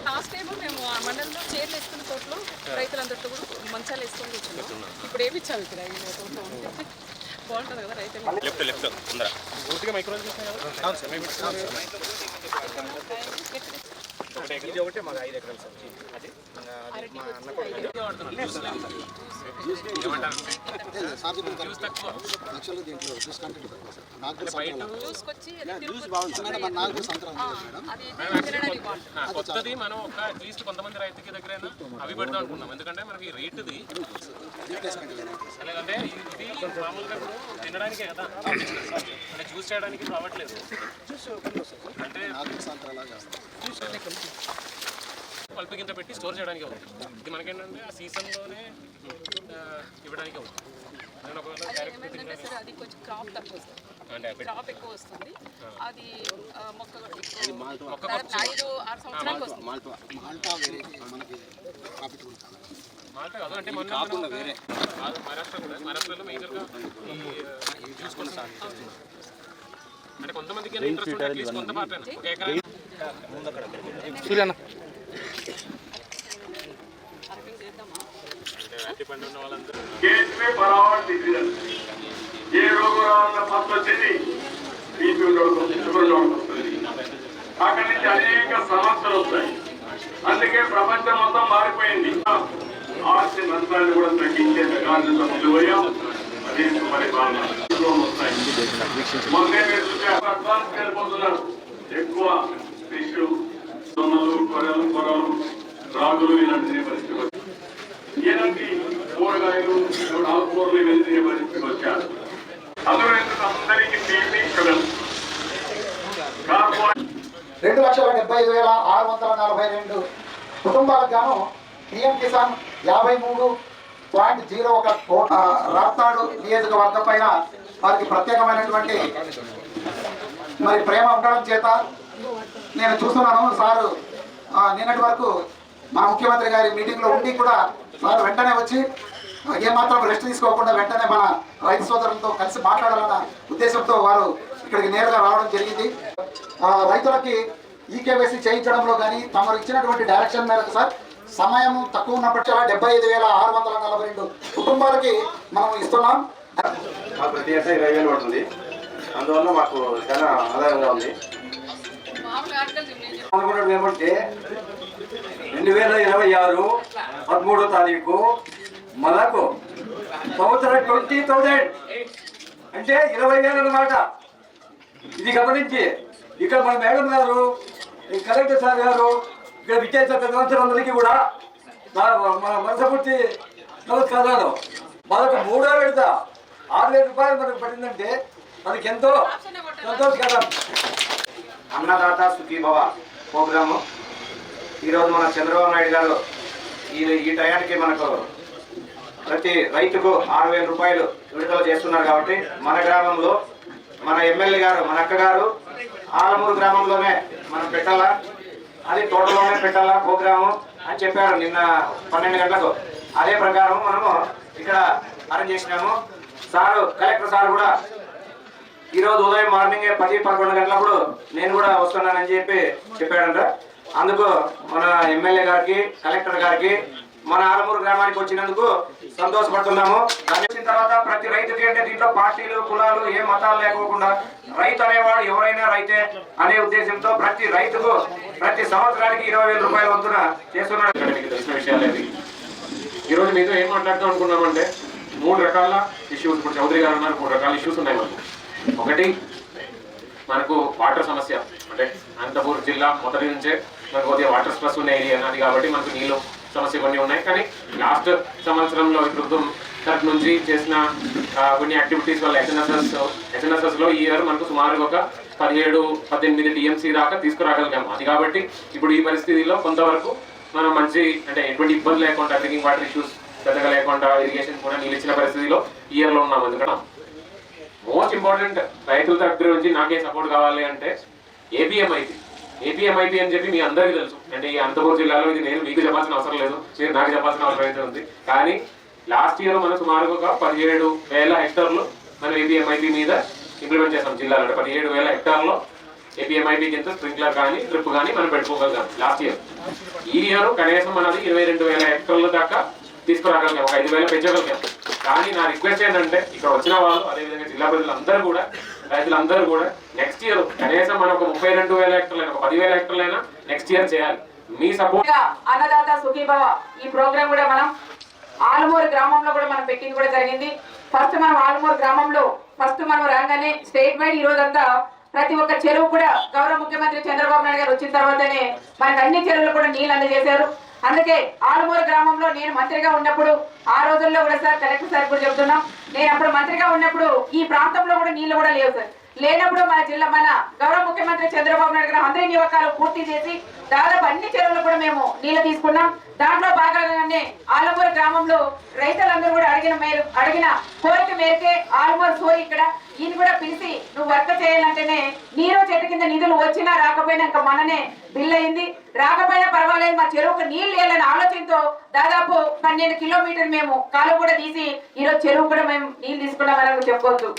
Last time మేము ఆ మండలంలో చైర్లు వేసుకున్న తోటలో రైతులందరితో కూడా మంచాలు వేసుకొని కూర్చున్నాం. ఇప్పుడు ఏమి ఇచ్చాము ఇక్కడ బాగుంటుంది కదా రైతులు. ఇది ఒకటే మాకు 5 ఎకరాలు సార్. అది మా అన్న కూడా కొత్తది మనం ఒక అట్లీస్ట్ కొంతమంది రైతుకి దగ్గర అవి పెడదాం అనుకున్నాం. ఎందుకంటే మనకి రేటుది ఎందుకంటే ఇది మామూలుగా తినడానికే కదా, అంటే జ్యూస్ చేయడానికి రావట్లేదు. అంటే పల్పు కింద పెట్టి స్టోర్ చేయడానికి అవుతుంది. ఇది మనకేంటంటే ఆ సీజన్లోనే ఇవ్వడానికి అవుతుంది. అది కొంచెం క్రాప్ తక్కువ వస్తుంది, క్రాప్ ఎక్కువ వస్తుంది. అది మొక్క 5-6 సంవత్సరాలకు వస్తుంది. మాల్టా కాదు, అంటే మొన్న మహారాష్ట్రలో మేజర్గా చూసుకుంటాం. అంటే కొంతమందికి ఇంట్రెస్ట్ ఉంటే అట్లీస్ట్ కొంత పార్ట్ అయినా ఒక ఎకరా అరటిపండు ఉన్న వాళ్ళందరూ ఏ రోగాల ఫస్ట్ వచ్చేది బీపీ అక్కడి నుంచి అనేక సమస్యలు వస్తాయి. అందుకే ప్రపంచం మొత్తం మారిపోయింది. ఆస్తి నష్టాన్ని కూడా తగ్గించే రకాలను ముందు పోయాం. అదే పరిపాలన వస్తాయి. మొన్నే మీరు చూసే అడ్వాన్స్ వెళ్ళిపోతున్నారు. ఎక్కువ ఫిష్, దొమ్మలు, కొరలు, రాగులు ఇలాంటి పరిస్థితి, ఇలాంటి కూరగాయలు, ఆకుకూరలు వెళ్తే పరిస్థితికి వచ్చారు. అందులో అందరికీ 2,75,642 కుటుంబాలకు గాను పిఎం కిసాన్ 53.01 కోట్ల రాప్తాడు నియోజకవర్గం పైన వారికి ప్రత్యేకమైనటువంటి ప్రేమ ఉండడం చేత నేను చూస్తున్నాను. సారు నిన్నటి వరకు మా ముఖ్యమంత్రి గారి మీటింగ్లో ఉండి కూడా సార్ వెంటనే వచ్చి ఏమాత్రం రెస్ట్ తీసుకోకుండా వెంటనే మన రైతు సోదరులతో కలిసి మాట్లాడాలన్న ఉద్దేశంతో వారు ఇక్కడికి నేరుగా రావడం జరిగింది. రైతులకి ఈకేవైసీ చేయించడంలో కానీ తమరు ఇచ్చినటువంటి డైరెక్షన్ మేరకు సార్ సమయం తక్కువ ఉన్నప్పటికీ 75,642 కుటుంబాలకి మనం ఇస్తున్నాం. ప్రతి ఏటా 20,000 పడుతుంది. అందువల్ల మాకు చాలా ఆదాయంగా ఉంది. ఏమంటే 2026 13వ తారీఖు మనకు సంవత్సరం 20,000 అంటే 20,000 అన్నమాట. ఇది గమనించి ఇక్కడ మన మేడం గారు, కలెక్టర్ సార్ గారు, ఇక్కడ విచ్చేసిన పెద్దలందరికీ కూడా మన మనసపూర్తి నమస్కారాలు. మనకు 3వ విడత 6,000 రూపాయలు మనకు పడిందంటే మనకి ఎంతో సంతోషకరం. అన్నదాత సుఖీభవ ప్రోగ్రాము ఈరోజు మన చంద్రబాబు నాయుడు గారు ఈ టయానికి మనకు ప్రతి రైతుకు 6,000 రూపాయలు విడుదల చేస్తున్నారు. కాబట్టి మన గ్రామంలో మన ఎమ్మెల్యే గారు, మన అక్క గారు ఆలమూరు గ్రామంలోనే మనం పెట్టాలా, అది తోటలోనే పెట్టాలా ప్రోగ్రాము అని చెప్పారు నిన్న 12 గంటలకు. అదే ప్రకారం మనము ఇక్కడ అరేంజ్ చేసినాము. సారు కలెక్టర్ సార్ కూడా ఈరోజు ఉదయం మార్నింగ్ 10-11 గంటలప్పుడు నేను కూడా వస్తున్నానని చెప్పాడంట. అందుకు మన ఎమ్మెల్యే గారికి, కలెక్టర్ గారికి, మన ఆలమూరు గ్రామానికి వచ్చినందుకు సంతోషపడుతున్నాము. దాని వచ్చిన తర్వాత ప్రతి రైతుకి, అంటే దీంట్లో పార్టీలు, కులాలు, ఏ మతాలు లేకోకుండా రైతు అనేవాడు ఎవరైనా రైతే అనే ఉద్దేశంతో ప్రతి రైతుకు ప్రతి సంవత్సరానికి 20,000 రూపాయల వంతున చేస్తున్నాడు. తెలిసిన విషయాలు అది. ఈరోజు మీతో ఏం మాట్లాడుతూ అనుకున్నామంటే 3 రకాల ఇష్యూస్, ఇప్పుడు చౌదరి గారు ఉన్నారు, 3 రకాల ఇష్యూస్ ఉన్నాయి మనకు. ఒకటి మనకు వాటర్ సమస్య, అంటే అనంతపూర్ జిల్లా మొదటి నుంచే మనకు కొద్దిగా వాటర్ స్ట్రెస్ ఉన్న ఏరియా అది. కాబట్టి మనకు నీళ్ళు సమస్య కొన్ని ఉన్నాయి. కానీ లాస్ట్ సంవత్సరంలో ప్రభుత్వం తరఫు నుంచి చేసిన కొన్ని యాక్టివిటీస్ వల్ల ఎస్ఎన్ఎస్ఎస్లో ఈ ఇయర్ మనకు సుమారుగా ఒక 17-18 టీఎంసీ దాకా తీసుకురాగలిగాము. అది కాబట్టి ఇప్పుడు ఈ పరిస్థితిలో కొంతవరకు మనం మంచి, అంటే ఎటువంటి ఇబ్బంది లేకుండా, డ్రింకింగ్ వాటర్ ఇష్యూస్ పెద్దగా లేకుండా, ఇరిగేషన్ కూడా నీళ్ళు ఇచ్చిన పరిస్థితిలో ఈ ఇయర్లో ఉన్నాము. ఎందుకంటే మోస్ట్ ఇంపార్టెంట్ రైతుల దగ్గర నుంచి నాకే సపోర్ట్ కావాలి అంటే ఏపీఎంఐపీ అని చెప్పి మీ అందరికీ తెలుసు. అంటే ఈ అనంతపురం జిల్లాలో ఇది నేను మీకు చెప్పాల్సిన అవసరం లేదు, మీరు నాకు చెప్పాల్సిన అవసరం అయితే ఉంది. కానీ లాస్ట్ ఇయర్ మనం సుమారుగా ఒక 17,000 హెక్టార్లు మనం ఏపీఎంఐపీ మీద ఇంప్లిమెంట్ చేస్తాం జిల్లాలో. అంటే 17,000 హెక్టార్లో ఏపీఎంఐబి కింద స్ప్రింక్లర్ కానీ డ్రిప్ కానీ మనం పెట్టుకోగలిగాం లాస్ట్ ఇయర్. ఈ ఇయర్ కనీసం మనది 22,000 హెక్టార్ల దాకా తీసుకురాగలిగాం, ఒక 5,000 పెంచగలిగాం. కానీ నా రిక్వెస్ట్ ఏంటంటే ఇక్కడ వచ్చిన వాళ్ళు అదేవిధంగా జిల్లా ప్రజలందరూ కూడా రైతులందరూ కూడా నెక్స్ట్ ఇయర్ కనీసం మనం ఒక 32,000 హెక్టార్లైనా ఒక 10,000 హెక్టార్లైనా నెక్స్ట్ ఇయర్ చేయాలి. మీ సపోర్ట్. అన్నదాత సుఖీభవ ఈ ప్రోగ్రామ్ కూడా మనం ఆలమూరు గ్రామంలో కూడా మనం పెట్టింది కూడా జరిగింది. ఫస్ట్ మనం ఆలమూరు గ్రామంలో మనం రాగానే స్టేట్ వైడ్ ఈ రోజంతా ప్రతి ఒక్క చెరువు కూడా గౌరవ ముఖ్యమంత్రి చంద్రబాబు నాయుడు గారు వచ్చిన తర్వాతనే మనకు అన్ని చెరువులు కూడా నీళ్ళు అందజేశారు. అందుకే ఆలమూరు గ్రామంలో నేను మంత్రిగా ఉన్నప్పుడు ఆ రోజుల్లో కూడా సార్ కలెక్టర్ సార్ కూడా చెప్తున్నాం, నేను అప్పుడు మంత్రిగా ఉన్నప్పుడు ఈ ప్రాంతంలో కూడా నీళ్లు కూడా లేవు సార్. లేనప్పుడు మన గౌరవ ముఖ్యమంత్రి చంద్రబాబు నాయుడు గారు అందరి నియోజకాలు పూర్తి చేసి దాదాపు అన్ని చెరువులు కూడా మేము నీళ్లు తీసుకున్నాం. దాంట్లో భాగంగానే ఆలమూరు గ్రామంలో రైతులందరూ కూడా అడిగిన కోరిక మేరకే ఆలమూరు సోరి ఇక్కడ ఈయన కూడా పిలిచి నువ్వు వర్క్ చేయాలంటేనే నీరు చెట్టు కింద నిధులు వచ్చినా రాకపోయినా ఇంకా మననే బిల్ అయింది. రాకపోయినా పర్వాలేదు మా చెరువుకు నీళ్లు వేయాలనే ఆలోచనతో దాదాపు 12 కిలోమీటర్లు మేము కాలువ కూడా తీసి ఈరోజు చెరువు కూడా మేము నీళ్లు తీసుకున్నామని చెప్పుకోవచ్చు.